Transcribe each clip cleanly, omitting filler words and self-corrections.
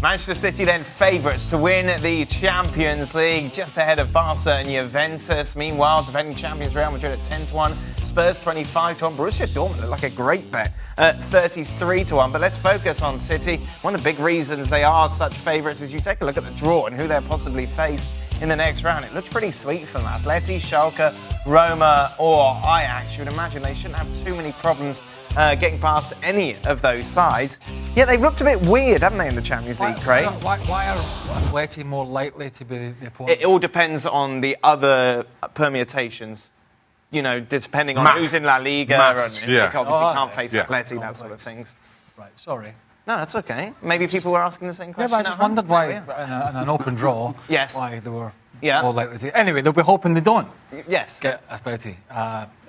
Manchester City then favourites to win the Champions League, just ahead of Barca and Juventus. Meanwhile, defending champions Real Madrid at 10-1, Spurs 25-1, Borussia Dortmund look like a great bet at 33-1. But let's focus on City. One of the big reasons they are such favourites is you take a look at the draw and who they'll possibly face in the next round. It looks pretty sweet for them. Atletico, Schalke, Roma or Ajax. You would imagine they shouldn't have too many problems getting past any of those sides. Yet they've looked a bit weird, haven't they, in the Champions League, Craig? Why are Atleti more likely to be the opponent? It all depends on the other permutations. You know, depending on who's in La Liga. Maths, and yeah. obviously can't face Atleti, that sort of things. Right, sorry. No, that's okay. Maybe people were asking the same question. Yeah, but I just wondered why, in an open draw, why they were more likely to. Anyway, they'll be hoping they don't get Atleti.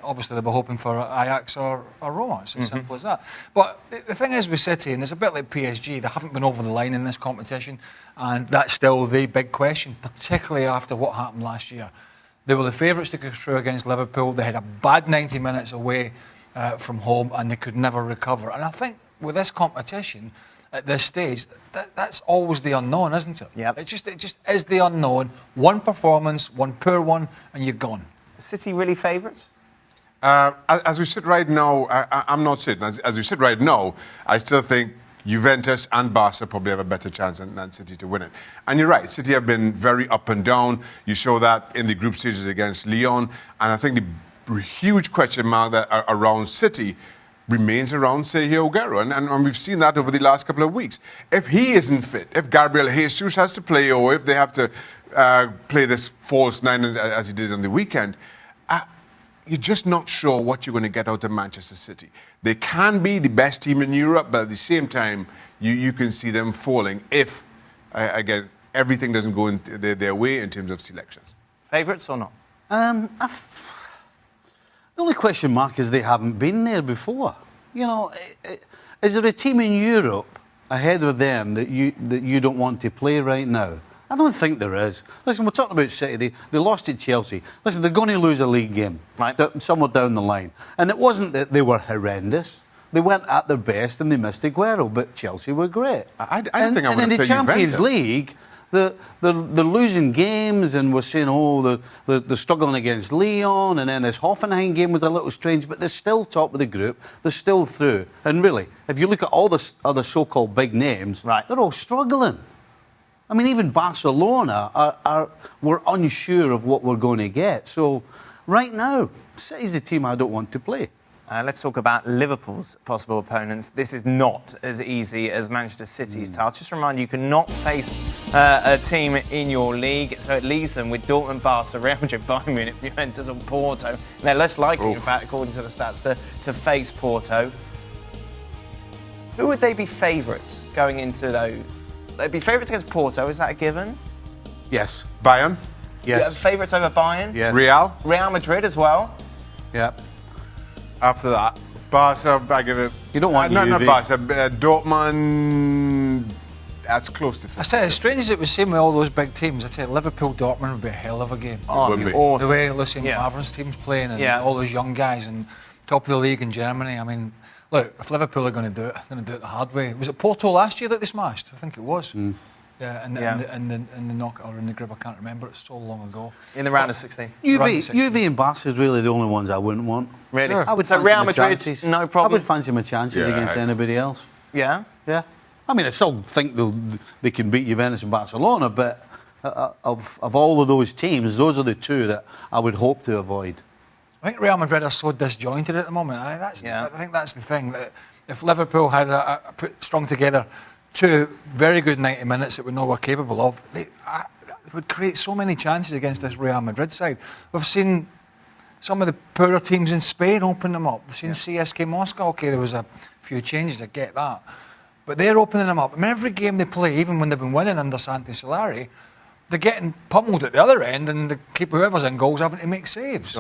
Obviously, they'll be hoping for Ajax or Roma. It's as simple as that. But the thing is with City, and it's a bit like PSG, they haven't been over the line in this competition, and that's still the big question, particularly after what happened last year. They were the favourites to go through against Liverpool. They had a bad 90 minutes away from home, and they could never recover. And I think with this competition, at this stage, that's always the unknown, isn't it? Yep. It just is the unknown. One performance, one poor one, and you're gone. City really favourites? As we sit right now, I'm not sitting. As we sit right now, I still think Juventus and Barca probably have a better chance than City to win it. And you're right, City have been very up and down. You show that in the group stages against Lyon. And I think the huge question mark that around City remains around Sergio Aguero. And we've seen that over the last couple of weeks. If he isn't fit, if Gabriel Jesus has to play, or if they have to play this false nine as he did on the weekend, you're just not sure what you're going to get out of Manchester City. They can be the best team in Europe, but at the same time, you can see them falling if, again, everything doesn't go their way in terms of selections. Favourites or not? The only question mark is they haven't been there before. You know, is there a team in Europe ahead of them that you don't want to play right now? I don't think there is. Listen, we're talking about City. They lost to Chelsea. Listen, they're going to lose a league game somewhere down the line. And it wasn't that they were horrendous. They went at their best and they missed Aguero, but Chelsea were great. I don't think I would have in the played Champions Juventus. League, they're losing games, and we're saying, they're struggling against Lyon, and then this Hoffenheim game was a little strange, but they're still top of the group. They're still through. And really, if you look at all the other so-called big names, they're all struggling. I mean, even Barcelona we're unsure of what we're going to get. So, right now, City's the team I don't want to play. Let's talk about Liverpool's possible opponents. This is not as easy as Manchester City's task. Just a reminder, you cannot face a team in your league, so it leaves them with Dortmund, Barca, Real Madrid, Bayern Munich, Juventus and Porto. And they're less likely, in fact, according to the stats, to face Porto. Who would they be favourites going into those? They'd be favourites against Porto, is that a given? Yes. Bayern? Yes. Favourites over Bayern? Yes. Real? Real Madrid as well? Yeah. After that, Barca, I give it... You don't want not Juve. Barca, Dortmund, that's close to 50. I said, as strange as it was saying with all those big teams, I'd say Liverpool-Dortmund would be a hell of a game. Oh, would be. awesome. The way Lucien Favre's team's playing and all those young guys and top of the league in Germany. I mean, look, if Liverpool are going to do it, they're going to do it the hard way. Was it Porto last year that they smashed? I think it was. Yeah, in the knockout or in the group, I can't remember. It's so long ago. In the round of 16. Juve and Barca is really the only ones I wouldn't want. Really? I would so fancy Real my Madrid, chances. no problem? I would fancy my chances against anybody else. Yeah? Yeah. I mean, I still think they can beat Juventus and Barcelona, but of all of those teams, those are the two that I would hope to avoid. I think Real Madrid are so disjointed at the moment. I think that's the thing. That if Liverpool had put strung together 2 very good 90 minutes that we know we're capable of, they would create so many chances against this Real Madrid side. We've seen some of the poorer teams in Spain open them up. We've seen CSK Moscow. Okay, there was a few changes, I get that. But they're opening them up. I mean, every game they play, even when they've been winning under Santi Solari, they're getting pummeled at the other end, and whoever's in goals having to make saves.